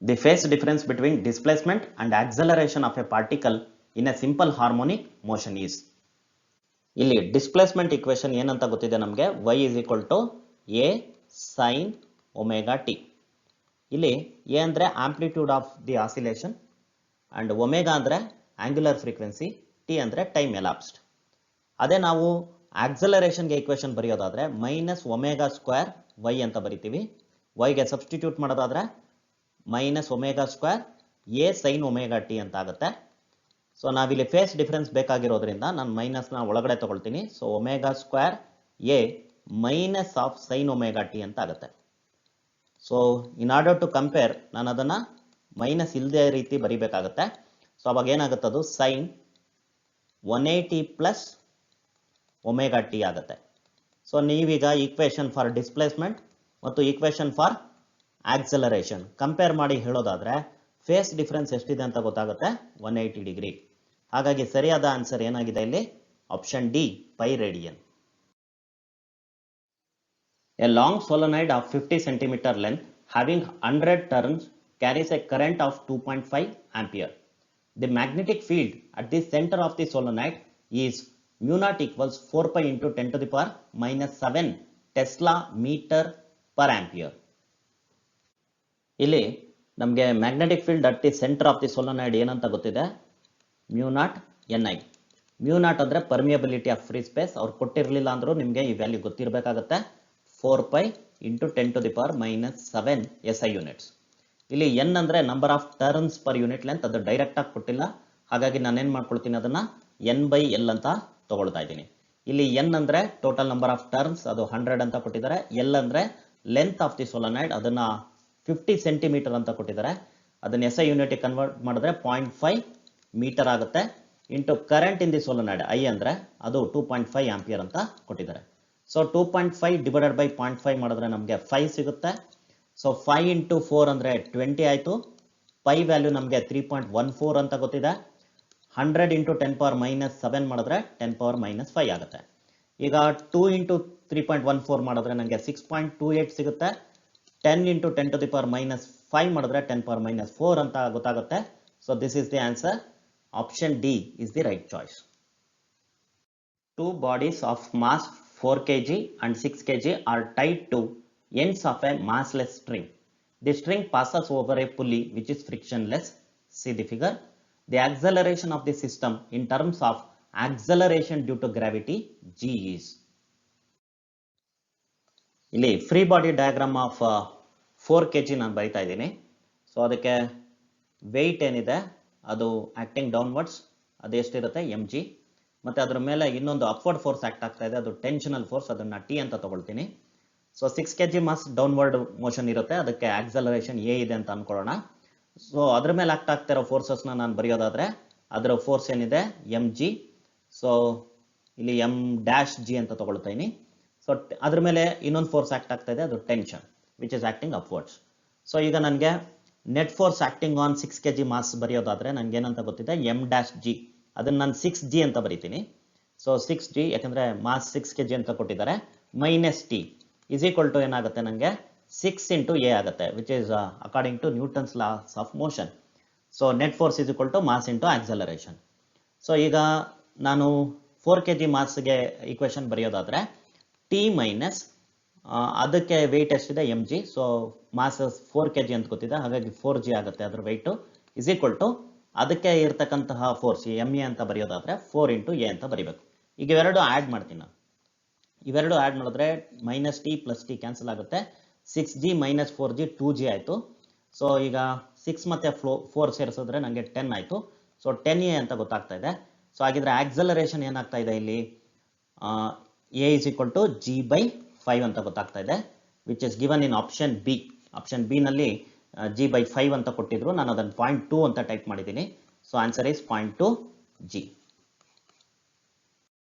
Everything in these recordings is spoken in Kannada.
The phase difference between displacement and acceleration of a particle in a simple harmonic motion is. ಇಲ್ಲಿ ಡಿಸ್ಪ್ಲೇಸ್ಮೆಂಟ್ ಇಕ್ವೇಶನ್ ಏನಂತ ಗೊತ್ತಿದೆ ನಮಗೆ, y is equal to a sin omega t. ಇಲ್ಲಿ a ಅಂದರೆ amplitude of the oscillation and omega ಅಂದರೆ ಆಂಗ್ಯುಲರ್ ಫ್ರೀಕ್ವೆನ್ಸಿ, ಟಿ ಅಂದರೆ ಟೈಮ್ ಎಲಾಪ್ಸ್ಡ್. ಅದೇ ನಾವು ಆಕ್ಸಲರೇಷನ್ಗೆ ಇಕ್ವೇಶನ್ ಬರೆಯೋದಾದ್ರೆ ಮೈನಸ್ ಒಮೆಗಾ ಸ್ಕ್ವೇರ್ ವೈ ಅಂತ ಬರಿತೀವಿ. ವೈಗೆ ಸಬ್ಸ್ಟಿಟ್ಯೂಟ್ ಮಾಡೋದಾದ್ರೆ minus omega square A sine omega T ಅಂತ ಆಗುತ್ತೆ. ಸೊ ನಾವಿಲ್ಲಿ ಫೇಸ್ ಡಿಫರೆನ್ಸ್ ಬೇಕಾಗಿರೋದ್ರಿಂದ ನಾನು ಮೈನಸ್ನ ಒಳಗಡೆ ತಗೊಳ್ತೀನಿ. So omega square a minus of sine omega T ಅಂತ ಆಗುತ್ತೆ. So in order to compare ನಾನು ಅದನ್ನು ಮೈನಸ್ ಇಲ್ಲದೆ ರೀತಿ ಬರಿಬೇಕಾಗತ್ತೆ. ಸೊ ಅವಾಗ ಏನಾಗುತ್ತೆ, ಅದು ಸೈನ್ 180 ಪ್ಲಸ್ ಒಮೆಗಾ ಟಿ ಆಗುತ್ತೆ. ಸೊ ನೀವೀಗ ಈಕ್ವೇಶನ್ ಫಾರ್ ಡಿಸ್ಪ್ಲೇಸ್ಮೆಂಟ್ ಮತ್ತು ಈಕ್ವೇಶನ್ ಫಾರ್ ಆಕ್ಸಲರೇಷನ್ ಕಂಪೇರ್ ಮಾಡಿ ಹೇಳೋದಾದ್ರೆ ಫೇಸ್ ಡಿಫರೆನ್ಸ್ ಎಷ್ಟಿದೆ ಅಂತ ಗೊತ್ತಾಗುತ್ತೆ, 180 ಡಿಗ್ರಿ. ಹಾಗಾಗಿ ಸರಿಯಾದ ಆನ್ಸರ್ ಏನಾಗಿದೆ ಇಲ್ಲಿ, option D, pi radian. A long solenoid of 50 centimeter length having 100 turns carries a current of 2.5 ampere. The magnetic field at the center of the solenoid is mu naught equals 4 pi into 10 to the power minus 7 Tesla meter per ampere. ಇಲ್ಲಿ ನಮಗೆ magnetic field at the centre of the solenoid ಏನಂತ ಗೊತ್ತಿದೆ, mu naught N I. Mu naught ಅಂದರೆ ಪರ್ಮಿಯಬಿಲಿಟಿ ಆಫ್ ಫ್ರೀ ಸ್ಪೇಸ್. ಅವ್ರು ಕೊಟ್ಟಿರಲಿಲ್ಲ ಅಂದರೂ ನಿಮಗೆ ಈ ವ್ಯಾಲ್ಯೂ ಗೊತ್ತಿರಬೇಕಾಗತ್ತೆ, 4 pi into 10 to the power minus 7 SI units. ಇಲ್ಲಿ ಎನ್ ಅಂದರೆ number of turns per unit length, ಅದು ಡೈರೆಕ್ಟ್ ಆಗಿ ಕೊಟ್ಟಿಲ್ಲ. ಹಾಗಾಗಿ ನಾನೇನು ಮಾಡ್ಕೊಳ್ತೀನಿ, ಅದನ್ನು ಎನ್ ಬೈ ಎಲ್ ಅಂತ ತಗೊಳ್ತಾ ಇದ್ದೀನಿ. ಇಲ್ಲಿ ಎನ್ ಅಂದರೆ ಟೋಟಲ್ ನಂಬರ್ ಆಫ್ ಟರ್ನ್ಸ್, ಅದು 100 ಅಂತ ಕೊಟ್ಟಿದ್ದಾರೆ. ಎಲ್ ಅಂದರೆ ಲೆಂತ್ ಆಫ್ ದಿ ಸೋಲನಾಯ್ಡ್, ಅದನ್ನು 50 ಸೆಂಟಿಮೀಟರ್ ಅಂತ ಕೊಟ್ಟಿದ್ದಾರೆ. ಅದನ್ನು SI ಯೂನಿಟ್ಗೆ ಕನ್ವರ್ಟ್ ಮಾಡಿದ್ರೆ 0.5 ಮೀಟರ್ ಆಗುತ್ತೆ. Into current in the solenoid I ಅಂದರೆ ಅದು 2.5 ಆಂಪಿಯರ್ ಅಂತ ಕೊಟ್ಟಿದ್ದಾರೆ. ಸೊ 2.5 ಡಿವೈಡೆಡ್ ಬೈ 0.5 ಮಾಡಿದ್ರೆ ನಮಗೆ 5 ಸಿಗುತ್ತೆ. ಸೊ 5 ಇಂಟು 4 ಅಂದರೆ 20 ಆಯಿತು. ಪೈ ವ್ಯಾಲ್ಯೂ ನಮಗೆ 3.14 ಅಂತ ಗೊತ್ತಿದೆ. 100 ಇಂಟು 10 ಪವರ್ ಮೈನಸ್ 7 ಮಾಡಿದ್ರೆ 10 ಪವರ್ ಮೈನಸ್ 5 ಆಗುತ್ತೆ. ಈಗ 2 ಇಂಟು 3.14 ಮಾಡಿದ್ರೆ ನನಗೆ 6.28 ಸಿಗುತ್ತೆ. 10 into 10 to the power minus 5 ಮಾಡಿದ್ರೆ 10 power minus 4 ಅಂತ ಗೊತ್ತಾಗುತ್ತೆ. So this is the answer. Option D is the right choice. Two bodies of mass 4 kg and 6 kg are tied to ends of a massless string. The string passes over a pulley which is frictionless. See the figure. The acceleration of the system in terms of acceleration due to gravity g is. ಇಲ್ಲಿ free body diagram of 4 kg ನಾನು ಬರಿತಾ ಇದ್ದೀನಿ. ಸೊ ಅದಕ್ಕೆ ವೆಯ್ಟ್ ಏನಿದೆ ಅದು ಆಕ್ಟಿಂಗ್ ಡೌನ್ವರ್ಡ್ಸ್, ಅದು ಎಷ್ಟಿರುತ್ತೆ mg. ಮತ್ತು ಅದರ ಮೇಲೆ ಇನ್ನೊಂದು ಅಪ್ವರ್ಡ್ ಫೋರ್ಸ್ ಆಕ್ಟ್ ಆಗ್ತಾ ಇದೆ, ಅದು ಟೆನ್ಷನಲ್ ಫೋರ್ಸ್, ಅದನ್ನು ಟಿ ಅಂತ ತಗೊಳ್ತೀನಿ. So 6 kg mass downward motion ಇರುತ್ತೆ, ಅದಕ್ಕೆ ಆಕ್ಸಲರೇಷನ್ ಎ ಇದೆ ಅಂತ ಅನ್ಕೊಳ್ಳೋಣ. ಸೊ ಅದ್ರ ಮೇಲೆ ಆಕ್ಟ್ ಆಗ್ತಾ ಇರೋ ಫೋರ್ಸಸ್ನ ನಾನು ಬರೆಯೋದಾದ್ರೆ ಅದರ ಫೋರ್ಸ್ ಏನಿದೆ mg. ಸೊ ಇಲ್ಲಿ m ಡ್ಯಾಶ್ ಜಿ ಅಂತ ತಗೊಳ್ತೀನಿ. ಸೊ ಅದ್ರ ಮೇಲೆ ಇನ್ನೊಂದು ಫೋರ್ಸ್ ಆಕ್ಟ್ ಆಗ್ತಾ ಇದೆ, ಅದು tension which is acting upwards. So ಈಗ ನನಗೆ net force acting on 6 kg mass ಬರೆಯೋದಾದ್ರೆ ನನಗೆ ಏನಂತ ಗೊತ್ತಿದೆ, m ಡ್ಯಾಶ್ ಜಿ. ಅದನ್ನು ನಾನು 6g ಅಂತ ಬರಿತೀನಿ. ಸೊ 6g ಯಾಕಂದರೆ ಮಾಸ್ 6 kg ಅಂತ ಕೊಟ್ಟಿದ್ದಾರೆ, minus T is equal to ಏನಾಗುತ್ತೆ, ನನಗೆ 6 ಇಂಟು ಎ ಆಗುತ್ತೆ, which is according to Newton's laws of motion. So net force is equal to mass into acceleration. So ಈಗ ನಾನು 4 kg ಮಾಸ್ಗೆ ಈಕ್ವೇಶನ್ ಬರೆಯೋದಾದ್ರೆ ಟಿ ಮೈನಸ್ ಅದಕ್ಕೆ ವೆಯ್ಟ್ ಎಷ್ಟಿದೆ mg. ಸೊ ಮಾಸ್ 4 kg ಅಂತ ಗೊತ್ತಿದೆ, ಹಾಗಾಗಿ 4g ಆಗುತ್ತೆ ಅದರ ವೆಯ್ಟು, ಇಸ್ ಈಕ್ವಲ್ ಟು ಅದಕ್ಕೆ ಇರ್ತಕ್ಕಂತಹ ಫೋರ್ಸ್ ಎಮ್ ಎ ಅಂತ ಬರೆಯೋದಾದ್ರೆ 4 ಇಂಟು ಎ ಅಂತ ಬರಿಬೇಕು. ಈಗ ಇವೆರಡು ಆ್ಯಡ್ ಮಾಡ್ತೀನಿ ನಾನು. ಇವೆರಡು ಆ್ಯಡ್ ಮಾಡಿದ್ರೆ minus T plus T cancel ಆಗುತ್ತೆ. 6g ಮೈನಸ್ 4g 2g ಆಯಿತು. ಸೊ ಈಗ 6 ಮತ್ತು 4 ಸೇರಿಸಿದ್ರೆ ನನಗೆ 10 ಆಯಿತು. ಸೊ 10a ಅಂತ ಗೊತ್ತಾಗ್ತಾ ಇದೆ. ಸೊ ಹಾಗಿದ್ರೆ ಆಕ್ಸಲರೇಷನ್ ಏನಾಗ್ತಾ ಇದೆ ಇಲ್ಲಿ, a is equal to g by 5 ಅಂತ ಗೊತ್ತಾಗ್ತಾ ಇದೆ, which is given in option B. Option B ನಲ್ಲಿ ಜಿ ಬೈ 5 ಅಂತ ಕೊಟ್ಟಿದ್ರು, ನಾನು ಅದನ್ನು 0.2 ಅಂತ ಟೈಪ್ ಮಾಡಿದ್ದೀನಿ. So answer is 0.2 g.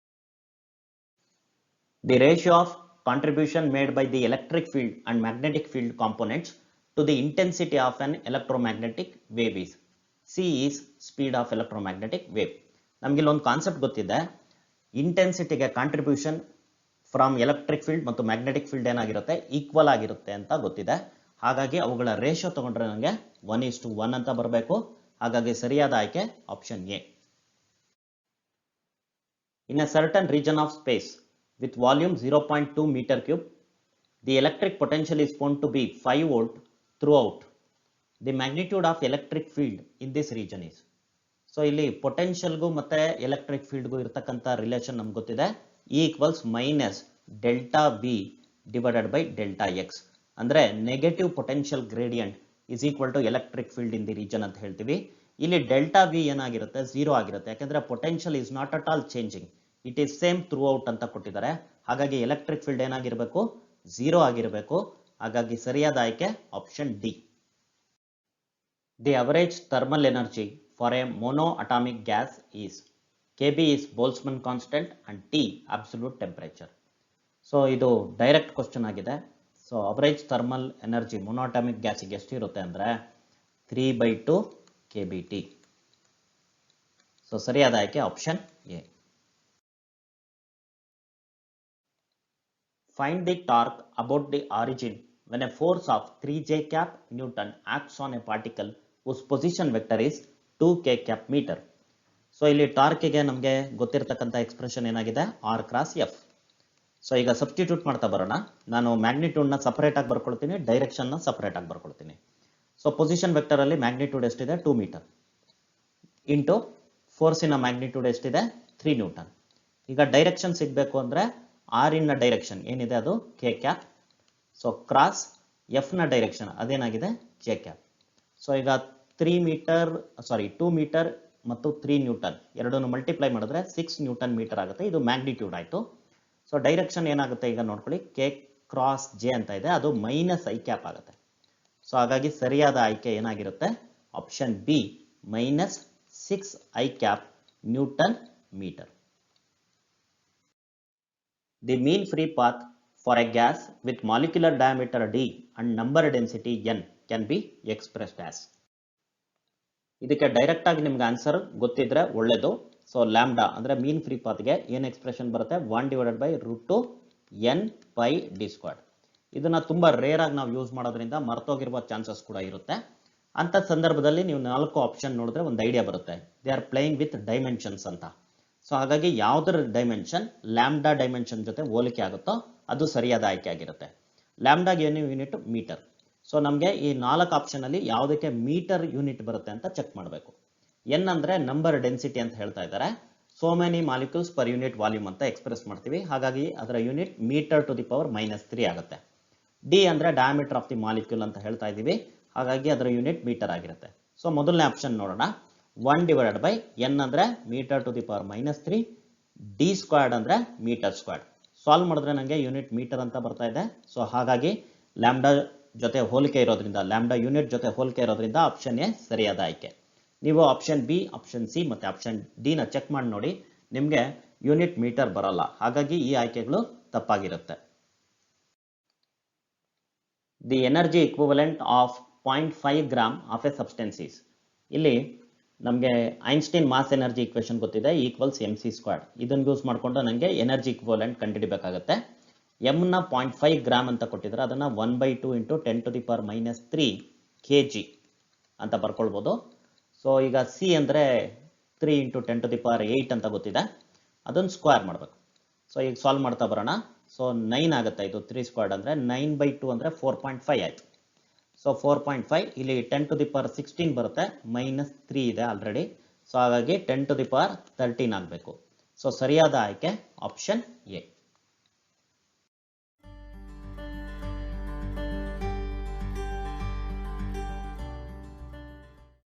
The ratio of contribution made by the electric field and magnetic field components to the intensity of an electromagnetic wave is. C is speed of electromagnetic wave. ನಮಗೆ ಇಲ್ಲೊಂದು ಕಾನ್ಸೆಪ್ಟ್ ಗೊತ್ತಿದೆ, ಇಂಟೆನ್ಸಿಟಿಗೆ ಕಾಂಟ್ರಿಬ್ಯೂಷನ್ ಫ್ರಮ್ ಎಲೆಕ್ಟ್ರಿಕ್ ಫೀಲ್ಡ್ ಮತ್ತು ಮ್ಯಾಗ್ನೆಟಿಕ್ ಫೀಲ್ಡ್ ಏನಾಗಿರುತ್ತೆ, ಈಕ್ವಲ್ ಆಗಿರುತ್ತೆ ಅಂತ ಗೊತ್ತಿದೆ. ಹಾಗಾಗಿ ಅವುಗಳ ರೇಷಿಯೋ ತಗೊಂಡ್ರೆ ನನಗೆ 1:1 ಅಂತ ಬರಬೇಕು. ಹಾಗಾಗಿ ಸರಿಯಾದ ಆಯ್ಕೆ option A. In a certain region of space with volume 0.2 meter cube, the electric potential is found to be 5 volt throughout. The magnitude of electric field in this region is. So ಇಲ್ಲಿ ಪೊಟೆನ್ಷಿಯಲ್ಗೂ ಮತ್ತೆ ಎಲೆಕ್ಟ್ರಿಕ್ ಫೀಲ್ಡ್ಗೂ ಇರತಕ್ಕಂಥ ರಿಲೇಷನ್ ನಮ್ಗೆ ಗೊತ್ತಿದೆ. E equals minus delta V divided by delta X. ಅಂದರೆ negative potential gradient is equal to electric field in the region ಅಂತ ಹೇಳ್ತೀವಿ. ಇಲ್ಲಿ ಡೆಲ್ಟಾ ವಿ ಏನಾಗಿರುತ್ತೆ, 0 ಆಗಿರುತ್ತೆ. ಯಾಕಂದ್ರೆ potential is not at all changing, it is same throughout ಅಂತ ಕೊಟ್ಟಿದ್ದಾರೆ. ಹಾಗಾಗಿ ಎಲೆಕ್ಟ್ರಿಕ್ ಫೀಲ್ಡ್ ಏನಾಗಿರಬೇಕು, 0 ಆಗಿರಬೇಕು. ಹಾಗಾಗಿ ಸರಿಯಾದ ಆಯ್ಕೆ option D. The average thermal energy for A monoatomic gas is Kb is Boltzmann constant and T absolute temperature. So ಇದು ಡೈರೆಕ್ಟ್ ಕ್ವಶನ್ ಆಗಿದೆ. ಸೊ ಅವರೇಜ್ ಥರ್ಮಲ್ ಎನರ್ಜಿ ಮೊನೋಅಟಾಮಿಕ್ ಗ್ಯಾಸಿಗೆ ಎಷ್ಟಿರುತ್ತೆ ಅಂದರೆ 3/2 kBT. ಸೊ ಸರಿಯಾದ ಆಯ್ಕೆ option A. Find the torque about the origin when a force of 3J cap Newton acts on a particle whose position vector is 2K cap meter. So ಇಲ್ಲಿ ಟಾರ್ಕಿಗೆ ನಮಗೆ ಗೊತ್ತಿರತಕ್ಕಂಥ ಎಕ್ಸ್ಪ್ರೆಷನ್ ಏನಾಗಿದೆ, ಆರ್ ಕ್ರಾಸ್ ಎಫ್. ಸೊ ಈಗ ಸಬ್ಸ್ಟಿಟ್ಯೂಟ್ ಮಾಡ್ತಾ ಬರೋಣ. ನಾನು ಮ್ಯಾಗ್ನಿಟ್ಯೂಡ್ನ ಸಪರೇಟ್ ಆಗಿ ಬರ್ಕೊಳ್ತೀನಿ, ಡೈರೆಕ್ಷನ್ನ ಸಪರೇಟ್ ಆಗಿ ಬರ್ಕೊಳ್ತೀನಿ. ಸೊ ಪೊಸಿಷನ್ ವೆಕ್ಟರ್ ಅಲ್ಲಿ ಮ್ಯಾಗ್ನಿಟ್ಯೂಡ್ ಎಷ್ಟಿದೆ, 2 ಮೀಟರ್ ಇಂಟು ಫೋರ್ಸಿನ ಮ್ಯಾಗ್ನಿಟ್ಯೂಡ್ ಎಷ್ಟಿದೆ, 3 ನ್ಯೂಟನ್. ಈಗ ಡೈರೆಕ್ಷನ್ ಸಿಗಬೇಕು ಅಂದರೆ ಆರ್ ಇನ್ನ ಡೈರೆಕ್ಷನ್ ಏನಿದೆ ಅದು K cap. So cross F ನ ಡೈರೆಕ್ಷನ್ ಅದೇನಾಗಿದೆ, ಜೆ ಕ್ಯಾಪ್. ಸೊ ಈಗ 2 ಮೀಟರ್ ಮತ್ತು 3 ನ್ಯೂಟನ್ ಎರಡನ್ನು ಮಲ್ಟಿಪ್ಲೈ ಮಾಡಿದ್ರೆ 6 ನ್ಯೂಟನ್ ಮೀಟರ್ ಆಗುತ್ತೆ. ಇದು ಮ್ಯಾಗ್ನಿಟ್ಯೂಡ್ ಆಯಿತು. ಸೊ ಡೈರೆಕ್ಷನ್ ಏನಾಗುತ್ತೆ ಈಗ ನೋಡ್ಕೊಳ್ಳಿ, ಕೆ ಕ್ರಾಸ್ ಜೆ ಅಂತ ಇದೆ, ಅದು ಮೈನಸ್ ಐ ಕ್ಯಾಪ್ ಆಗುತ್ತೆ. ಸೊ ಹಾಗಾಗಿ ಸರಿಯಾದ ಆಯ್ಕೆ ಏನಾಗಿರುತ್ತೆ, option B, minus 6 i cap newton metre. The mean free path for a gas with molecular diameter d and number density n can be expressed as. ಇದಕ್ಕೆ ಡೈರೆಕ್ಟ್ ಆಗಿ ನಿಮ್ಗೆ ಆನ್ಸರ್ ಗೊತ್ತಿದ್ರೆ ಒಳ್ಳೇದು. ಸೊ ಲ್ಯಾಂಬ್ಡಾ ಅಂದ್ರೆ ಮೀನ್ ಫ್ರೀ ಪಾತ್ಗೆ ಏನು ಎಕ್ಸ್ಪ್ರೆಷನ್ ಬರುತ್ತೆ, 1/√2n/d². ಇದನ್ನ ತುಂಬಾ ರೇರ್ ಆಗಿ ನಾವು ಯೂಸ್ ಮಾಡೋದ್ರಿಂದ ಮರ್ತೋಗಿರುವ ಚಾನ್ಸಸ್ ಕೂಡ ಇರುತ್ತೆ. ಅಂತ ಸಂದರ್ಭದಲ್ಲಿ ನೀವು 4 ಆಪ್ಷನ್ ನೋಡಿದ್ರೆ ಒಂದು ಐಡಿಯಾ ಬರುತ್ತೆ. They are playing with dimensions ಅಂತ. ಸೊ ಹಾಗಾಗಿ ಯಾವುದರ ಡೈಮೆನ್ಷನ್ ಲ್ಯಾಂಬ್ಡಾ ಡೈಮೆನ್ಷನ್ ಜೊತೆ ಹೋಲಿಕೆ ಆಗುತ್ತೋ ಅದು ಸರಿಯಾದ ಆಯ್ಕೆ ಆಗಿರುತ್ತೆ. ಲ್ಯಾಂಬ್ಡಾಗೆ ಏನು ಯೂನಿಟ್, ಮೀಟರ್. ಸೊ ನಮಗೆ ಈ 4 ಆಪ್ಷನ್ ಅಲ್ಲಿ ಯಾವುದಕ್ಕೆ ಮೀಟರ್ ಯೂನಿಟ್ ಬರುತ್ತೆ ಅಂತ ಚೆಕ್ ಮಾಡಬೇಕು. ಎನ್ ಅಂದ್ರೆ ನಂಬರ್ ಡೆನ್ಸಿಟಿ ಅಂತ ಹೇಳ್ತಾ ಇದ್ದಾರೆ. So many molecules per unit volume ಅಂತ ಎಕ್ಸ್ಪ್ರೆಸ್ ಮಾಡ್ತೀವಿ. ಹಾಗಾಗಿ ಅದರ unit metre to the power -3 ಆಗುತ್ತೆ. ಡಿ ಅಂದ್ರೆ ಡಯಾಮೀಟರ್ ಆಫ್ ದಿ ಮಾಲಿಕ್ಯೂಲ್ ಅಂತ ಹೇಳ್ತಾ ಇದೀವಿ. ಹಾಗಾಗಿ ಅದರ ಯೂನಿಟ್ ಮೀಟರ್ ಆಗಿರುತ್ತೆ. ಸೊ ಮೊದಲನೇ ಆಪ್ಷನ್ ನೋಡೋಣ. 1/n ಅಂದ್ರೆ metre to the power -3, d² ಅಂದ್ರೆ ಮೀಟರ್ ಸ್ಕ್ವೇರ್ಡ್. ಸಾಲ್ವ್ ಮಾಡಿದ್ರೆ ನನಗೆ ಯೂನಿಟ್ ಮೀಟರ್ ಅಂತ ಬರ್ತಾ ಇದೆ. ಸೊ ಹಾಗಾಗಿ ಲ್ಯಾಂಬ್ಡಾ ಜೊತೆ ಹೋಲಿಕೆ ಇರೋದ್ರಿಂದ, ಲ್ಯಾಂಬ್ಡಾ ಯೂನಿಟ್ ಜೊತೆ ಹೋಲಿಕೆ ಇರೋದ್ರಿಂದ ಆಪ್ಷನ್ ಎ ಸರಿಯಾದ ಆಯ್ಕೆ. ನೀವು ಆಪ್ಷನ್ ಬಿ, ಆಪ್ಷನ್ ಸಿ ಮತ್ತೆ ಆಪ್ಷನ್ ಡಿ ನ ಚೆಕ್ ಮಾಡಿ ನೋಡಿ, ನಿಮಗೆ ಯೂನಿಟ್ ಮೀಟರ್ ಬರಲ್ಲ. ಹಾಗಾಗಿ ಈ ಆಯ್ಕೆಗಳು ತಪ್ಪಾಗಿರುತ್ತೆ. The energy equivalent of 0.5 gram of a substance is. ಇಲ್ಲಿ ನಮಗೆ ಐನ್ಸ್ಟೈನ್ ಮಾಸ್ ಎನರ್ಜಿ ಇಕ್ವೇಶನ್ ಗೊತ್ತಿದೆ, ಈಕ್ವಲ್ಸ್ mc². ಇದನ್ನು ಯೂಸ್ ಮಾಡಿಕೊಂಡು ನನಗೆ ಎನರ್ಜಿ ಇಕ್ವಿವಲೆಂಟ್ ಕಂಡುಹಿಡಿಬೇಕಾಗುತ್ತೆ. ಎಮ್ ನ 0.5 ಗ್ರಾಮ್ ಅಂತ ಕೊಟ್ಟಿದ್ರೆ ಅದನ್ನ 1/2 × 10⁻³ kg ಅಂತ ಬರ್ಕೊಳ್ಬೋದು. ಸೊ ಈಗ ಸಿ ಅಂದ್ರೆ 3 × 10⁸ ಅಂತ ಗೊತ್ತಿದೆ, ಅದನ್ನು ಸ್ಕ್ವೇರ್ ಮಾಡಬೇಕು. ಸೊ ಈಗ ಸಾಲ್ವ್ ಮಾಡ್ತಾ ಬರೋಣ. ಸೊ 9 ಆಗುತ್ತೆ. ಇದು 3² ಅಂದ್ರೆ 9/2 ಅಂದ್ರೆ 4.5 ಆಯ್ತು. ಸೊ 4.5 ಇಲ್ಲಿ 10⁻16 ಬರುತ್ತೆ, -3 ಇದೆ ಆಲ್ರೆಡಿ. ಸೊ ಹಾಗಾಗಿ 10⁻13 ಆಗಬೇಕು. ಸೊ ಸರಿಯಾದ ಆಯ್ಕೆ ಆಪ್ಷನ್ ಎ.